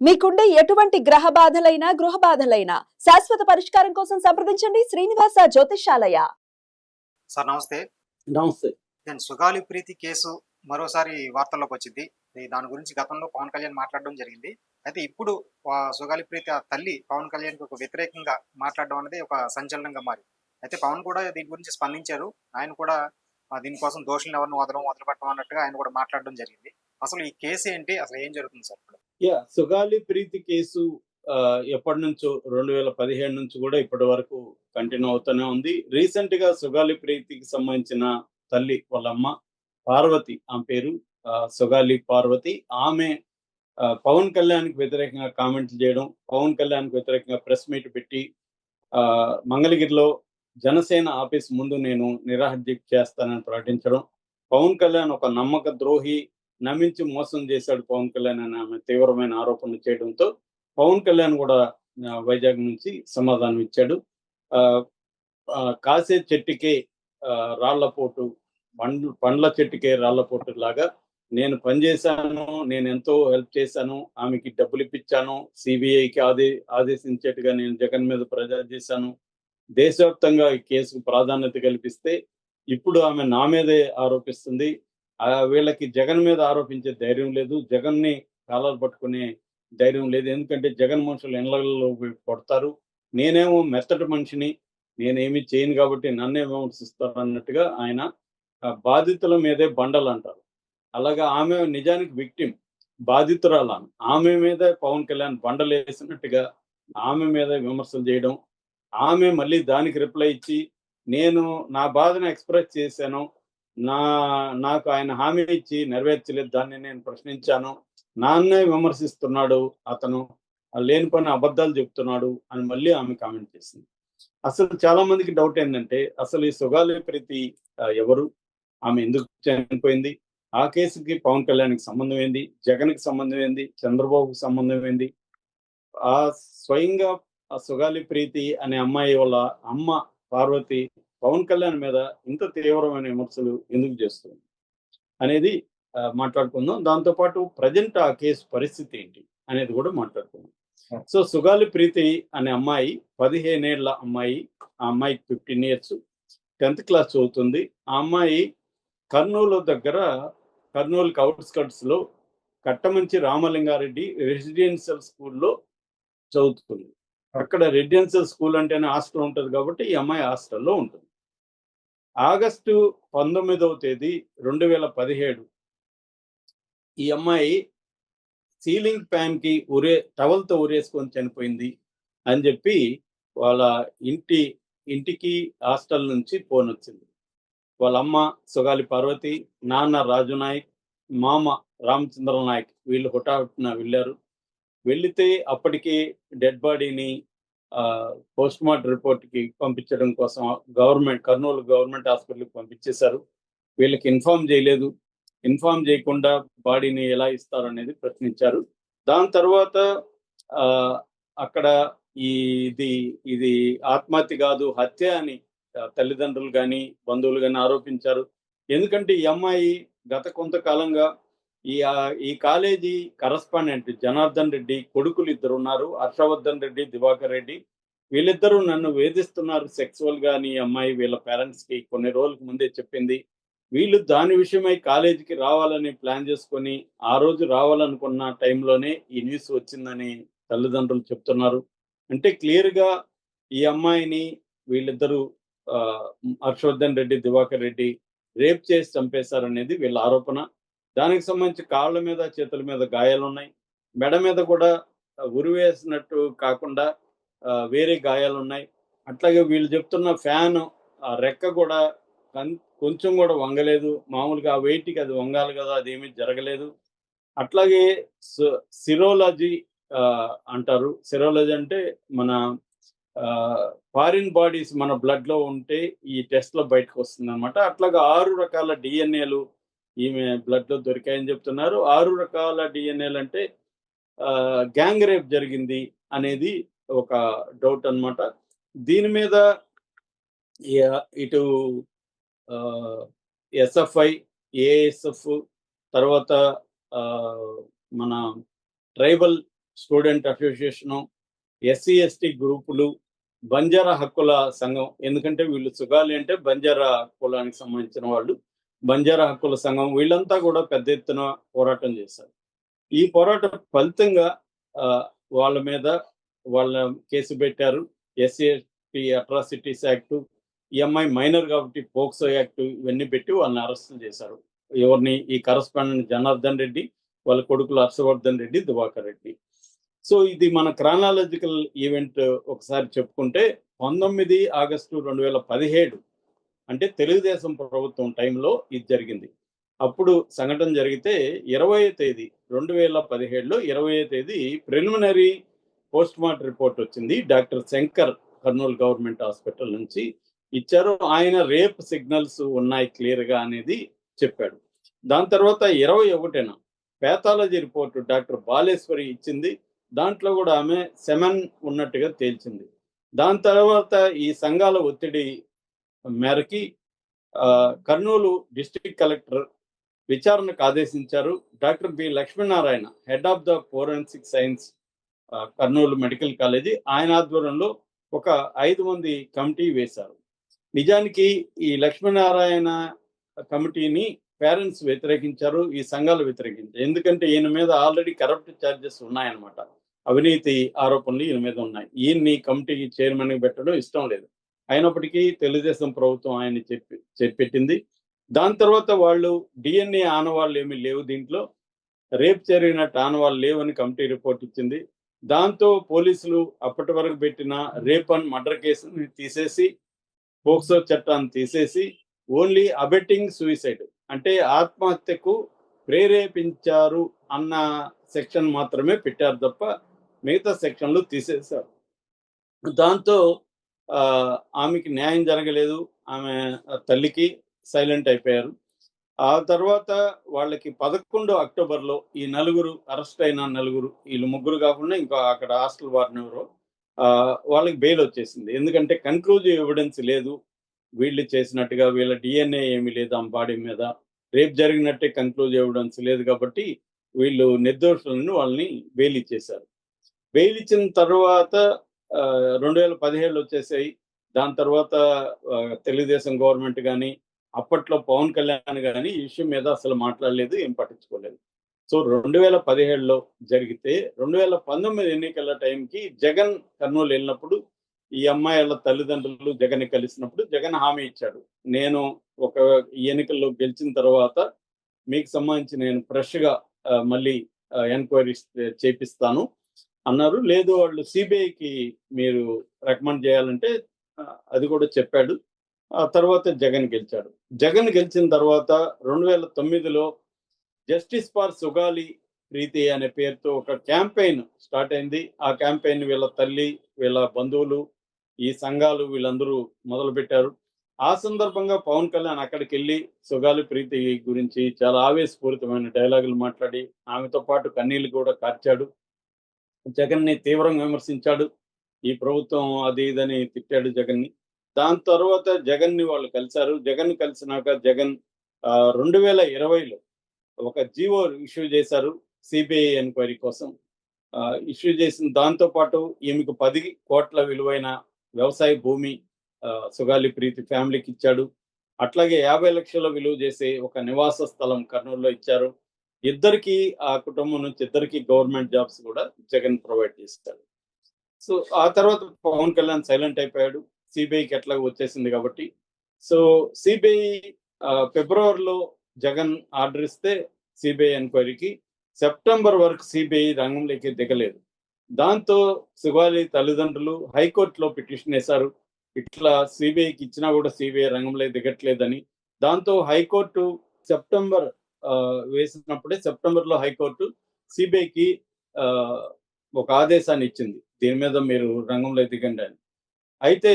మీకుండే ఎటువంటి గ్రహ బాధలైనా గృహ బాధలైనా శాశ్వత పరిష్కారం కోసం సంప్రదించండి శ్రీనివాస జ్యోతిషాలయ. సార్ నమస్తే. నమస్తే. నేను సుగాలి ప్రీతి కేసు మరోసారి వార్తల్లోకి వచ్చింది. దాని గురించి గతంలో పవన్ కళ్యాణ్ మాట్లాడడం జరిగింది. అయితే ఇప్పుడు సుగాలి ప్రీతి ఆ తల్లి పవన్ కళ్యాణ్‌కి ఒక వ్యతిరేకంగా మాట్లాడడం అనేది ఒక సంచలనంగా మారింది. అయితే పవన్ కూడా దీని గురించి స్పందించారు. ఆయన కూడా దీనికోసం దోషులను ఎవరిని వదిలిపెట్టం అన్నట్టుగా ఆయన కూడా మాట్లాడడం జరిగింది. అసలు ఈ కేసు ఏంటి? అసలు ఏం జరుగుతుంది సార్ ఇప్పుడు? సుగాలి ప్రీతి కేసు ఎప్పటినుంచో 2015 నుంచి కూడా ఇప్పటి వరకు కంటిన్యూ అవుతూనే ఉంది. రీసెంట్‌గా సుగాలి ప్రీతికి సంబంధించిన తల్లి వాళ్ళ అమ్మ పార్వతి, ఆమె పేరు సుగాలి పార్వతి. ఆమె పవన్ కళ్యాణ్‌కి వ్యతిరేకంగా కామెంట్లు చేయడం, పవన్ కళ్యాణ్‌కి వ్యతిరేకంగా ప్రెస్ మీట్ పెట్టి మంగళగిరిలో జనసేన ఆఫీస్ ముందు నేను నిరాహార దీక్ష చేస్తానని ప్రకటించడం, పవన్ కళ్యాణ్ ఒక నమ్మక ద్రోహి, నమ్మించి మోసం చేశాడు పవన్ కళ్యాణ్ అని ఆమె తీవ్రమైన ఆరోపణలు చేయడంతో పవన్ కళ్యాణ్ కూడా వైజాగ్ నుంచి సమాధానం ఇచ్చాడు. కాసే చెట్టుకే రాళ్లపోటు, పండ్ల చెట్టుకే రాళ్లపోటు లాగా నేను పనిచేశాను, నేను ఎంతో హెల్ప్ చేశాను, ఆమెకి డబ్బులు ఇప్పించాను, సిబిఐకి ఆదేశించేట్టుగా నేను జగన్ మీద ప్రచారం చేశాను, దేశవ్యాప్తంగా ఈ కేసుకు ప్రాధాన్యత కల్పిస్తే ఇప్పుడు ఆమె నా మీదే ఆరోపిస్తుంది. వీళ్ళకి జగన్ మీద ఆరోపించే ధైర్యం లేదు, జగన్ని కాలర్ పట్టుకునే ధైర్యం లేదు. ఎందుకంటే జగన్ మనుషులు ఇళ్లలో కొడతారు, నేనేమో మెత్తటి మనిషిని, నేనేమి చేయను కాబట్టి నన్నే విమర్శిస్తారు అన్నట్టుగా ఆయన బాధితుల మీదే బండలు అంటారు. అలాగా ఆమె నిజానికి విక్టిమ్, బాధితురాలు. ఆమె మీద పవన్ కళ్యాణ్ బండలు వేసినట్టుగా ఆమె మీద విమర్శలు చేయడం, ఆమె మళ్ళీ దానికి రిప్లై ఇచ్చి నేను నా బాధను ఎక్స్ప్రెస్ చేశాను, నాకు ఆయన హామీ ఇచ్చి నెరవేర్చలేదు, దాన్ని నేను ప్రశ్నించాను, నాన్నే విమర్శిస్తున్నాడు అతను, లేని పని అబద్ధాలు చెప్తున్నాడు అని మళ్ళీ ఆమె కామెంట్ చేసింది. అసలు చాలా మందికి డౌట్ ఏంటంటే అసలు ఈ సుగాలి ప్రీతి ఎవరు, ఆమె ఎందుకు చనిపోయింది, ఆ కేసుకి పవన్ కళ్యాణ్కి సంబంధం ఏంది, జగన్కి సంబంధం ఏంది, చంద్రబాబుకి సంబంధం ఏంది, ఆ స్వయంగా ఆ సుగాలి ప్రీతి అనే అమ్మాయి వాళ్ళ అమ్మ పార్వతి పవన్ కళ్యాణ్ మీద ఇంత తీవ్రమైన విమర్శలు ఎందుకు చేస్తుంది అనేది మాట్లాడుకుందాం. దాంతోపాటు ప్రజెంట్ ఆ కేసు పరిస్థితి ఏంటి అనేది కూడా మాట్లాడుకుందాం. సో సుగాలి ప్రీతి అనే అమ్మాయి 15 ఏళ్ల అమ్మాయి, ఆ అమ్మాయికి 15 years, 10th class చదువుతుంది. ఆ అమ్మాయి కర్నూలు దగ్గర, కర్నూలుకి అవుట్స్కట్స్ లో కట్టమంచి రామలింగారెడ్డి రెసిడెన్షియల్ స్కూల్లో చదువుతుంది. అక్కడ రెసిడెన్షియల్ స్కూల్ అంటేనే హాస్టల్ ఉంటుంది కాబట్టి ఈ అమ్మాయి హాస్టల్లో ఉంటుంది. ఆగస్టు 19వ తేదీ 2017 ఈ అమ్మాయి సీలింగ్ ఫ్యాన్ కి టవల్తో ఉరేసుకొని చనిపోయింది అని చెప్పి వాళ్ళ ఇంటికి హాస్టల్ నుంచి ఫోన్ వచ్చింది. వాళ్ళ అమ్మ సుగాలి పార్వతి, నాన్న రాజు నాయక్, మామ రామచంద్ర నాయక్ వీళ్ళు హుటాహుటిన వెళ్ళారు. వెళితే అప్పటికి డెడ్ బాడీని పోస్ట్ మార్టం రిపోర్ట్కి పంపించడం కోసం కర్నూలు గవర్నమెంట్ హాస్పిటల్కి పంపించేశారు. వీళ్ళకి ఇన్ఫార్మ్ చేయలేదు. ఇన్ఫార్మ్ చేయకుండా బాడీని ఎలా ఇస్తారు అనేది ప్రశ్నించారు. దాని తర్వాత అక్కడ ఇది ఆత్మహత్య కాదు, హత్య అని తల్లిదండ్రులు కానీ బంధువులు కానీ ఆరోపించారు. ఎందుకంటే ఈ అమ్మాయి గత కొంతకాలంగా ఈ కాలేజీ కరస్పాండెంట్ జనార్దన్ రెడ్డి కొడుకులు ఇద్దరు ఉన్నారు, హర్షవర్ధన్ రెడ్డి, దివాకర్ రెడ్డి. వీళ్ళిద్దరూ నన్ను వేధిస్తున్నారు సెక్సువల్ గా అని అమ్మాయి వీళ్ళ పేరెంట్స్ కి కొన్ని రోజులకు ముందే చెప్పింది. వీళ్ళు దాని విషయమై కాలేజీకి రావాలని ప్లాన్ చేసుకొని ఆ రోజు రావాలనుకున్న టైంలోనే ఈ న్యూస్ వచ్చిందని తల్లిదండ్రులు చెప్తున్నారు. అంటే క్లియర్ గా ఈ అమ్మాయిని వీళ్ళిద్దరూ హర్షవర్ధన్ రెడ్డి, దివాకర్ రెడ్డి రేప్ చేసి చంపేశారనేది వీళ్ళ ఆరోపణ. దానికి సంబంధించి కాళ్ళ మీద, చేతుల మీద గాయాలున్నాయి. మెడ మీద కూడా ఉరివేసినట్టు కాకుండా వేరే గాయాలున్నాయి. అట్లాగే వీళ్ళు చెప్తున్న ఫ్యాన్ రెక్క కూడా కొంచెం కూడా వంగలేదు. మామూలుగా ఆ వెయిట్కి అది వంగాలి కదా, అదేమీ జరగలేదు. అట్లాగే సిరోలజీ అంటారు. సిరోలజీ అంటే మన ఫారిన్ బాడీస్ మన బ్లడ్ లో ఉంటే ఈ టెస్ట్ లో బయటకు వస్తుంది అనమాట. అట్లాగా 6 రకాల డిఎన్ఏలు ఈమె బ్లడ్ లో దొరికాయని చెప్తున్నారు. 6 రకాల డిఎన్ఏలు అంటే గ్యాంగ్ రేప్ జరిగింది అనేది ఒక డౌట్ అన్నమాట. దీని మీద ఇటు ఎస్ఎఫ్ఐ, ఏఎస్ఎఫ్, తర్వాత మన tribal student association, SC ST గ్రూపులు, బంజారా హక్కుల సంఘం, ఎందుకంటే వీళ్ళు సుగాలి అంటే బంజారా కులానికి సంబంధించిన వాళ్ళు, బంజారా హక్కుల సంఘం వీళ్ళంతా కూడా పెద్ద ఎత్తున పోరాటం చేశారు. ఈ పోరాటం ఫలితంగా వాళ్ళ మీద వాళ్ళ కేసు పెట్టారు. ఎస్సీ ఎస్టీ అట్రాసిటీస్ యాక్టు, ఈ అమ్మాయి మైనర్ కాబట్టి పోక్సో యాక్ట్ ఇవన్నీ పెట్టి వాళ్ళని అరెస్ట్ చేశారు. ఎవరిని? ఈ కరస్పాండెంట్ జనార్దన్ రెడ్డి, వాళ్ళ కొడుకులు హర్షవర్ధన్ రెడ్డి, దివాకర్ రెడ్డి. సో ఇది మన క్రానాలజికల్ ఈవెంట్ ఒకసారి చెప్పుకుంటే 19 ఆగస్టు 2017 అంటే తెలుగుదేశం ప్రభుత్వం టైంలో ఇది జరిగింది. అప్పుడు సంఘటన జరిగితే 20వ తేదీ 2017లో 20వ తేదీ ప్రిలిమినరీ పోస్ట్ మార్టం రిపోర్ట్ వచ్చింది. Doctor Shankar Kurnool government hospital నుంచి ఇచ్చారు. ఆయన రేప్ సిగ్నల్స్ ఉన్నాయి క్లియర్ గా అనేది చెప్పాడు. దాని తర్వాత 21న పేథాలజీ రిపోర్ట్ డాక్టర్ బాలేశ్వరి ఇచ్చింది. దాంట్లో కూడా ఆమె సెమెన్ ఉన్నట్టుగా తేల్చింది. దాని తర్వాత ఈ సంఘాల ఒత్తిడి మేరకి కర్నూలు డిస్ట్రిక్ట్ కలెక్టర్ విచారణకు ఆదేశించారు. Doctor B Lakshminarayana, head of the forensic science Kurnool medical college, ఆయన ఆధ్వర్యంలో ఒక 5 మంది కమిటీ వేశారు. నిజానికి ఈ లక్ష్మీనారాయణ కమిటీని పేరెంట్స్ వ్యతిరేకించారు, ఈ సంఘాలు వ్యతిరేకించారు. ఎందుకంటే ఈయన మీద ఆల్రెడీ కరప్ట్ ఛార్జెస్ ఉన్నాయన్నమాట, అవినీతి ఆరోపణలు ఈయన మీద ఉన్నాయి. ఈయన్ని కమిటీకి చైర్మన్ పెట్టడం ఇష్టం లేదు. అయినప్పటికీ తెలుగుదేశం ప్రభుత్వం ఆయన పెట్టింది. దాని తర్వాత వాళ్ళు డిఎన్ఏ ఆనవాళ్ళు ఏమీ లేవు, దీంట్లో రేప్ జరిగినట్టు ఆనవాళ్ళు లేవని కమిటీ రిపోర్ట్ ఇచ్చింది. దాంతో పోలీసులు అప్పటి వరకు పెట్టిన రేప్ అండ్ మర్డర్ కేసుని తీసేసి, పోక్సో చట్టాన్ని తీసేసి ఓన్లీ అబెట్టింగ్ సూసైడ్ అంటే ఆత్మహత్యకు ప్రేరేపించారు అన్న సెక్షన్ మాత్రమే పెట్టారు తప్ప మిగతా సెక్షన్లు తీసేశారు. దాంతో ఆమెకి న్యాయం జరగలేదు, ఆమె తల్లికి సైలెంట్ అయిపోయారు. ఆ తర్వాత వాళ్ళకి 11 అక్టోబర్లో ఈ నలుగురు అరెస్ట్ అయిన నలుగురు, వీళ్ళు ముగ్గురు కాకుండా ఇంకా అక్కడ హాస్టల్ వారిని ఎవరో, వాళ్ళకి బెయిల్ వచ్చేసింది. ఎందుకంటే కన్క్లూజివ్ ఎవిడెన్స్ లేదు, వీళ్ళు చేసినట్టుగా వీళ్ళ డిఎన్ఏ ఏమీ లేదు ఆ బాడీ మీద, రేపు జరిగినట్టే కన్క్లూజివ్ ఎవిడెన్స్ లేదు కాబట్టి వీళ్ళు నిర్దోషులను వాళ్ళని బెయిల్ ఇచ్చేశారు. బెయిల్ ఇచ్చిన తర్వాత 2017 వచ్చేసాయి. దాని తర్వాత తెలుగుదేశం గవర్నమెంట్ కానీ అప్పట్లో పవన్ కళ్యాణ్ కానీ ఈ విషయం మీద అసలు మాట్లాడలేదు, ఏం పట్టించుకోలేదు. సో 2017లో జరిగితే 2019 ఎన్నికల టైంకి జగన్ కర్నూలు వెళ్ళినప్పుడు ఈ అమ్మాయిల తల్లిదండ్రులు జగన్ కలిసినప్పుడు జగన్ హామీ ఇచ్చాడు, నేను ఒక ఎన్నికల్లో గెలిచిన తర్వాత మీకు సంబంధించి నేను ఫ్రెష్గా మళ్ళీ ఎంక్వైరీ చేపిస్తాను అన్నారు. లేదు వాళ్ళు సిబిఐకి మీరు రికమెండ్ చేయాలంటే అది కూడా చెప్పాడు. ఆ తర్వాత జగన్ గెలిచాడు. జగన్ గెలిచిన తర్వాత 2009లో జస్టిస్ ఫర్ సుగాలి ప్రీతి అనే పేరుతో ఒక క్యాంపెయిన్ స్టార్ట్ అయింది. ఆ క్యాంపెయిన్ వీళ్ళ తల్లి, వీళ్ళ బంధువులు, ఈ సంఘాలు వీళ్ళందరూ మొదలు పెట్టారు. ఆ సందర్భంగా పవన్ కళ్యాణ్ అక్కడికి వెళ్ళి సుగాలి ప్రీతి గురించి చాలా ఆవేశపూరితమైన డైలాగులు మాట్లాడి ఆమెతో పాటు కన్నీళ్లు కూడా కార్చాడు. జగన్ని తీవ్రంగా విమర్శించాడు. ఈ ప్రభుత్వం అది ఇదని తిట్టాడు జగన్ని. దాని తర్వాత జగన్ని వాళ్ళు కలిశారు. జగన్ కలిసినాక జగన్ 2020లో ఒక జీవో ఇష్యూ చేశారు సిబిఐ ఎంక్వైరీ కోసం. ఇష్యూ చేసిన దాంతో పాటు ఈమెకు 10 కోట్ల విలువైన వ్యవసాయ భూమి సుగాలి ప్రీతి ఫ్యామిలీకి ఇచ్చాడు. అట్లాగే 50 లక్షల విలువ చేసే ఒక నివాస స్థలం కర్నూలులో ఇచ్చారు. ఇద్దరికి, ఆ కుటుంబం నుంచి ఇద్దరికి గవర్నమెంట్ జాబ్స్ కూడా జగన్ ప్రొవైడ్ చేస్తాడు. సో ఆ తర్వాత పవన్ కళ్యాణ్ సైలెంట్ అయిపోయాడు, సిబిఐకి ఎట్లా వచ్చేసింది కాబట్టి. సో సిబిఐ ఫిబ్రవరిలో జగన్ ఆర్డర్ ఇస్తే సిబిఐ ఎంక్వైరీకి, సెప్టెంబర్ వరకు సిబిఐ రంగంలోకి దిగలేదు. దాంతో సుగాలి తల్లిదండ్రులు హైకోర్టులో పిటిషన్ వేశారు, ఇట్లా సిబిఐకి ఇచ్చినా కూడా సిబిఐ రంగంలోకి దిగట్లేదని. దాంతో హైకోర్టు సెప్టెంబర్ వేసినప్పుడే సెప్టెంబర్లో హైకోర్టు సిబిఐకి ఒక ఆదేశాన్ని ఇచ్చింది, దీని మీద మీరు రంగంలో దిగండి అని. అయితే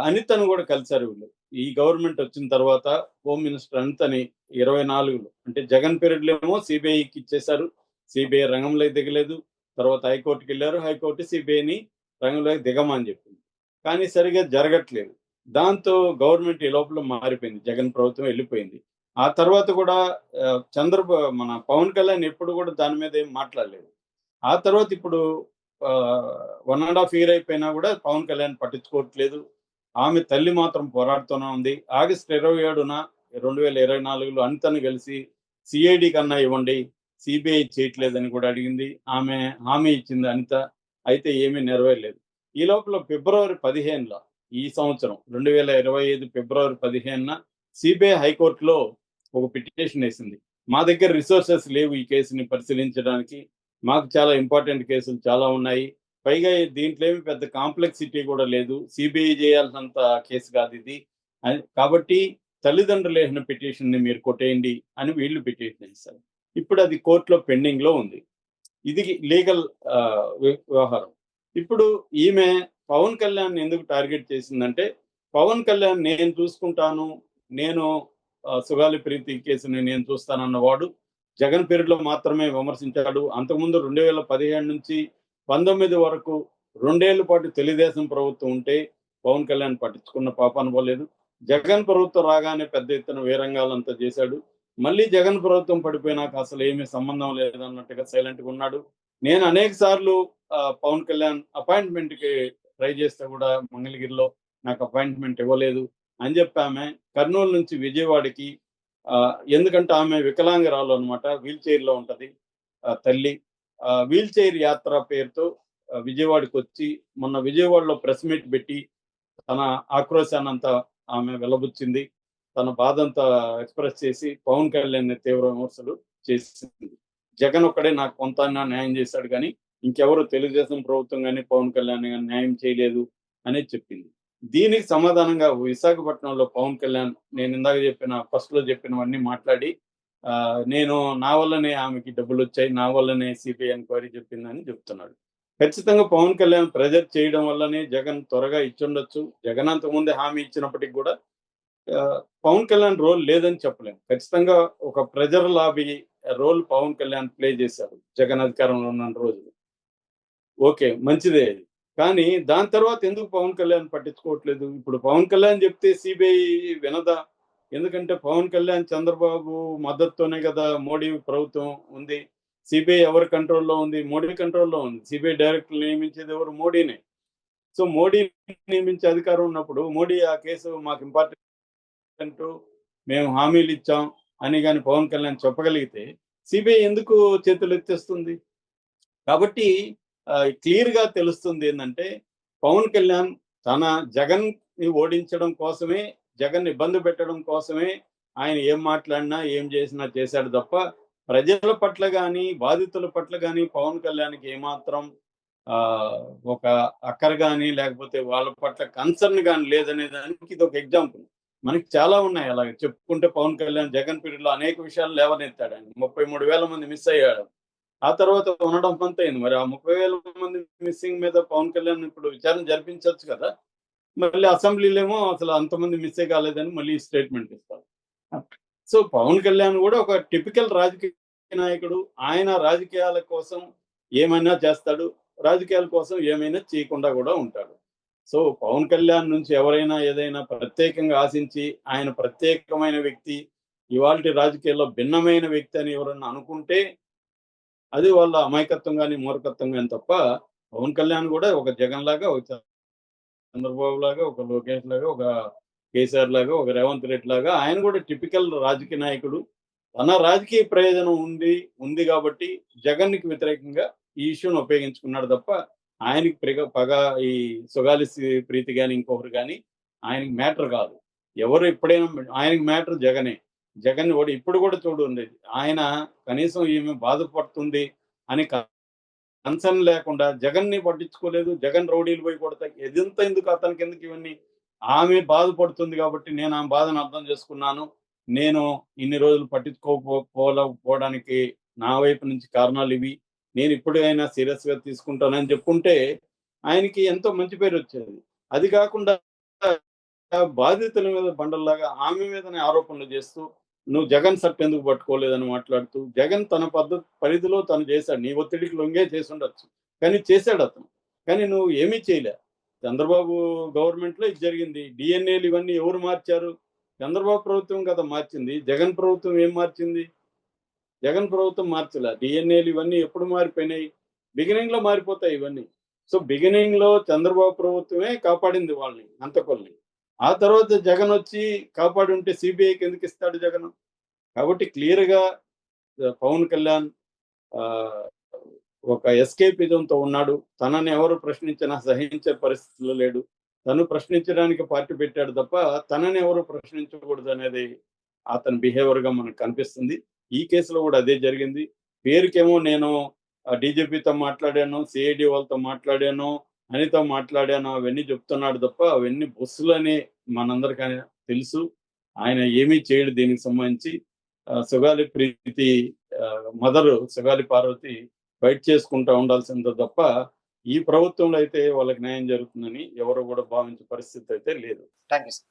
అనితను కూడా కలిశారు వీళ్ళు. ఈ గవర్నమెంట్ వచ్చిన తర్వాత హోమ్ మినిస్టర్ అనితని 24లో, అంటే జగన్ పీరియడ్లో ఏమో సిబిఐకి ఇచ్చేశారు, సిబిఐ రంగంలోకి దిగలేదు. తర్వాత హైకోర్టుకి వెళ్ళారు, హైకోర్టు సిబిఐని రంగంలోకి దిగమని చెప్పింది. కానీ సరిగా జరగట్లేదు. దాంతో గవర్నమెంట్ ఈ లోపల మారిపోయింది, జగన్ ప్రభుత్వం వెళ్ళిపోయింది. ఆ తర్వాత కూడా మన పవన్ కళ్యాణ్ ఎప్పుడు కూడా దాని మీద ఏం మాట్లాడలేదు. ఆ తర్వాత ఇప్పుడు 1.5 ఇయర్ అయిపోయినా కూడా పవన్ కళ్యాణ్ పట్టించుకోవట్లేదు. ఆమె తల్లి మాత్రం పోరాడుతూనే ఉంది. ఆగస్టు 27న 2024లో అనితను కలిసి సిఐడి కన్నా ఇవ్వండి, సిబిఐ చేయట్లేదని కూడా అడిగింది. ఆమె హామీ ఇచ్చింది అనిత. అయితే ఏమీ నెరవేరలేదు. ఈ లోపల ఫిబ్రవరి 15 ఈ సంవత్సరం 2025 ఫిబ్రవరి 15న సిబిఐ హైకోర్టులో ఒక పిటిషన్ వేసింది. మా దగ్గర రిసోర్సెస్ లేవు ఈ కేసుని పరిశీలించడానికి. మాకు చాలా ఇంపార్టెంట్ కేసులు చాలా ఉన్నాయి. పైగా దీంట్లో ఏమి పెద్ద కాంప్లెక్సిటీ కూడా లేదు. సిబిఐ చేయాల్సినంత కేసు కాదు ఇది. కాబట్టి తల్లిదండ్రులు వేసిన పిటిషన్ని మీరు కొట్టేయండి అని వీళ్ళు పిటిషన్ వేశారు. ఇప్పుడు అది కోర్టులో పెండింగ్ లో ఉంది. ఇది లీగల్ వ్యవహారం. ఇప్పుడు ఈమె పవన్ కళ్యాణ్ ఎందుకు టార్గెట్ చేసిందంటే, పవన్ కళ్యాణ్ నేను చూసుకుంటాను, నేను సుగాలి ప్రీతి కేసుని నేను చూస్తానన్నవాడు జగన్ పీరియడ్ లో మాత్రమే విమర్శించాడు. అంతకుముందు 2017 నుంచి 19 వరకు 2 ఏళ్ల పాటు తెలుగుదేశం ప్రభుత్వం ఉంటే పవన్ కళ్యాణ్ పట్టించుకున్న పాపాన పోలేదు. జగన్ ప్రభుత్వం రాగానే పెద్ద ఎత్తున వీరంగాలంతా చేశాడు. మళ్ళీ జగన్ ప్రభుత్వం పడిపోయినాక అసలు ఏమీ సంబంధం లేదన్నట్టుగా సైలెంట్ గా ఉన్నాడు. నేను అనేక సార్లు పవన్ కళ్యాణ్ అపాయింట్మెంట్ కి ట్రై చేస్తే కూడా మంగళగిరిలో నాకు అపాయింట్మెంట్ ఇవ్వలేదు అని చెప్పి ఆమె కర్నూలు నుంచి విజయవాడకి, ఎందుకంటే ఆమె వికలాంగరాలు అనమాట, వీల్ చైర్ లో ఉంటది తల్లి. వీల్ చైర్ యాత్ర పేరుతో విజయవాడకి వచ్చి మొన్న విజయవాడలో ప్రెస్ మీట్ పెట్టి తన ఆక్రోశాన్నంతా ఆమె వెలబుచ్చింది. తన బాధంతా ఎక్స్ప్రెస్ చేసి పవన్ కళ్యాణ్ తీవ్ర విమర్శలు చేసింది. జగన్ ఒక్కడే నాకు కొంత న్యాయం చేశాడు కానీ ఇంకెవరు తెలుగుదేశం ప్రభుత్వం కానీ పవన్ కళ్యాణ్ కానీ న్యాయం చేయలేదు అనేది చెప్పింది. దీనికి సమాధానంగా విశాఖపట్నంలో పవన్ కళ్యాణ్ నేను ఇందాక చెప్పిన ఫస్ట్ లో చెప్పినవన్నీ మాట్లాడి, నేను నా వల్లనే ఆమెకి డబ్బులు వచ్చాయి, నా వల్లనే సిబిఐ ఎంక్వైరీ చెప్పిందని చెప్తున్నాడు. ఖచ్చితంగా పవన్ కళ్యాణ్ ప్రెజర్ చేయడం వల్లనే జగన్ త్వరగా ఇచ్చుండొచ్చు. జగన్ అంతకుముందే హామీ ఇచ్చినప్పటికి కూడా పవన్ కళ్యాణ్ రోల్ లేదని చెప్పలేము. ఖచ్చితంగా ఒక pressure lobby role Pawan Kalyan play చేశారు జగన్ అధికారంలో ఉన్న రోజులు. ఓకే, మంచిదే. కానీ దాని తర్వాత ఎందుకు పవన్ కళ్యాణ్ పట్టించుకోవట్లేదు? ఇప్పుడు పవన్ కళ్యాణ్ చెప్తే సిబిఐ వినదా? ఎందుకంటే పవన్ కళ్యాణ్ చంద్రబాబు మద్దతుతోనే కదా మోడీ ప్రభుత్వం ఉంది. సిబిఐ ఎవరి కంట్రోల్లో ఉంది? మోడీ కంట్రోల్లో ఉంది. సిబిఐ డైరెక్టర్ నియమించేది ఎవరు? మోడీనే. సో మోడీ నియమించే అధికారం ఉన్నప్పుడు మోడీ ఆ కేసు మాకు ఇంపార్టెంట్, మేము హామీలు ఇచ్చాం అని కానీ పవన్ కళ్యాణ్ చెప్పగలిగితే సిబిఐ ఎందుకు చేతులు ఎత్తేస్తుంది? కాబట్టి క్లియర్ గా తెలుస్తుంది ఏంటంటే పవన్ కళ్యాణ్ తన జగన్ ని ఓడించడం కోసమే, జగన్ ఇబ్బంది పెట్టడం కోసమే ఆయన ఏం మాట్లాడినా ఏం చేసినా చేశాడు తప్ప ప్రజల పట్ల కానీ బాధితుల పట్ల కానీ పవన్ కళ్యాణ్కి ఏమాత్రం ఒక అక్కర కానీ లేకపోతే వాళ్ళ పట్ల కన్సర్న్ కానీ లేదనే దానికి ఇది ఒక ఎగ్జాంపుల్. మనకి చాలా ఉన్నాయి అలాగే చెప్పుకుంటే. పవన్ కళ్యాణ్ జగన్ పీరియడ్ లో అనేక విషయాలు లేవనెత్తాడు. ఆయన 33,000 మంది మిస్ అయ్యాడు. ఆ తర్వాత ఉండడం అంత అయింది. మరి ఆ 30,000 మంది మిస్సింగ్ మీద పవన్ కళ్యాణ్ ఇప్పుడు విచారణ జరిపించవచ్చు కదా. మళ్ళీ అసెంబ్లీలేమో అసలు అంతమంది మిస్సే కాలేదని మళ్ళీ స్టేట్మెంట్ ఇస్తారు. సో పవన్ కళ్యాణ్ కూడా ఒక టిపికల్ రాజకీయ నాయకుడు. ఆయన రాజకీయాల కోసం ఏమైనా చేస్తాడు, రాజకీయాల కోసం ఏమైనా చేయకుండా కూడా ఉంటాడు. సో పవన్ కళ్యాణ్ నుంచి ఎవరైనా ఏదైనా ప్రత్యేకంగా ఆశించి ఆయన ప్రత్యేకమైన వ్యక్తి, ఇవాల్టి రాజకీయాల్లో భిన్నమైన వ్యక్తి అని ఎవరన్నా అనుకుంటే అది వాళ్ళ అమాయకత్వం కానీ మూర్ఖత్వం కానీ తప్ప పవన్ కళ్యాణ్ కూడా ఒక జగన్ లాగా, ఒక చంద్రబాబు లాగా, ఒక లోకేష్ లాగా, ఒక కేసీఆర్ లాగా, ఒక రేవంత్ రెడ్డి లాగా ఆయన కూడా టిపికల్ రాజకీయ నాయకుడు. తన రాజకీయ ప్రయోజనం ఉంది కాబట్టి జగన్కి వ్యతిరేకంగా ఈ ఇష్యూను ఉపయోగించుకున్నాడు తప్ప ఆయనకి పగ ఈ సుగాలి ప్రీతి కానీ ఇంకొకరు కానీ ఆయనకి మ్యాటర్ కాదు. ఎవరు ఎప్పుడైనా ఆయనకి మ్యాటర్ జగనే. జగన్ కూడా ఇప్పుడు కూడా చూడండి, ఆయన కనీసం ఈమె బాధపడుతుంది అని కన్సర్న్ లేకుండా జగన్ ని పట్టించుకోలేదు. జగన్ రౌడీలు పోయి కొడతాయి, ఎదంతా ఎందుకు, అతనికి ఎందుకు ఇవన్నీ? ఆమె బాధపడుతుంది కాబట్టి నేను ఆమె బాధను అర్థం చేసుకున్నాను, నేను ఇన్ని రోజులు పట్టించుకోకపోవడానికి నా వైపు నుంచి కారణాలు ఇవి, నేను ఇప్పుడైనా సీరియస్ గా తీసుకుంటానని చెప్పుకుంటే ఆయనకి ఎంతో మంచి పేరు వచ్చేది. అది కాకుండా బాధితుల మీద బండల్లాగా ఆమె మీదనే ఆరోపణలు చేస్తూ నువ్వు జగన్ సర్ట్ ఎందుకు పట్టుకోలేదని మాట్లాడుతూ, జగన్ తన పరిధిలో తను చేశాడు. నీ ఒత్తిడికి లొంగే చేసి ఉండొచ్చు కానీ చేశాడు అతను. కానీ నువ్వు ఏమీ చేయలే. చంద్రబాబు గవర్నమెంట్ లో ఇది జరిగింది. డిఎన్ఏలు ఇవన్నీ ఎవరు మార్చారు? చంద్రబాబు ప్రభుత్వం కదా మార్చింది. జగన్ ప్రభుత్వం ఏం మార్చింది? జగన్ ప్రభుత్వం మార్చలే. డిఎన్ఏలు ఇవన్నీ ఎప్పుడు మారిపోయినాయి? బిగినింగ్ లో మారిపోతాయి ఇవన్నీ. సో బిగినింగ్ లో చంద్రబాబు ప్రభుత్వమే కాపాడింది వాళ్ళని, హంతకుల్ని. ఆ తర్వాత జగన్ వచ్చి కాపాడి ఉంటే సిబిఐకి ఎందుకు ఇస్తాడు జగన్? కాబట్టి క్లియర్ గా పవన్ కళ్యాణ్ ఆ, ఒక ఎస్కేపిజంతో ఉన్నాడు. తనని ఎవరు ప్రశ్నించినా సహించే పరిస్థితిలో లేడు. తను ప్రశ్నించడానికి పార్టీ పెట్టాడు తప్ప తనని ఎవరు ప్రశ్నించకూడదు అనేది అతని బిహేవియర్ గా మనకు కనిపిస్తుంది. ఈ కేసులో కూడా అదే జరిగింది. పేరుకేమో నేను డీజీపీతో మాట్లాడాను, సిఐడి వాళ్ళతో మాట్లాడాను, అనితో మాట్లాడాను అవన్నీ చెప్తున్నాడు తప్ప అవన్నీ బొస్సులని మనందరికీ తెలుసు. ఆయన ఏమీ చేయడు దీనికి సంబంధించి. సుగాలి ప్రీతి మదరు సుగాలి పార్వతి ఫైట్ చేసుకుంటా ఉండాల్సిందే తప్ప ఈ ప్రభుత్వంలో అయితే వాళ్ళకి న్యాయం జరుగుతుందని ఎవరు కూడా భావించే పరిస్థితి అయితే లేదు. Thank you.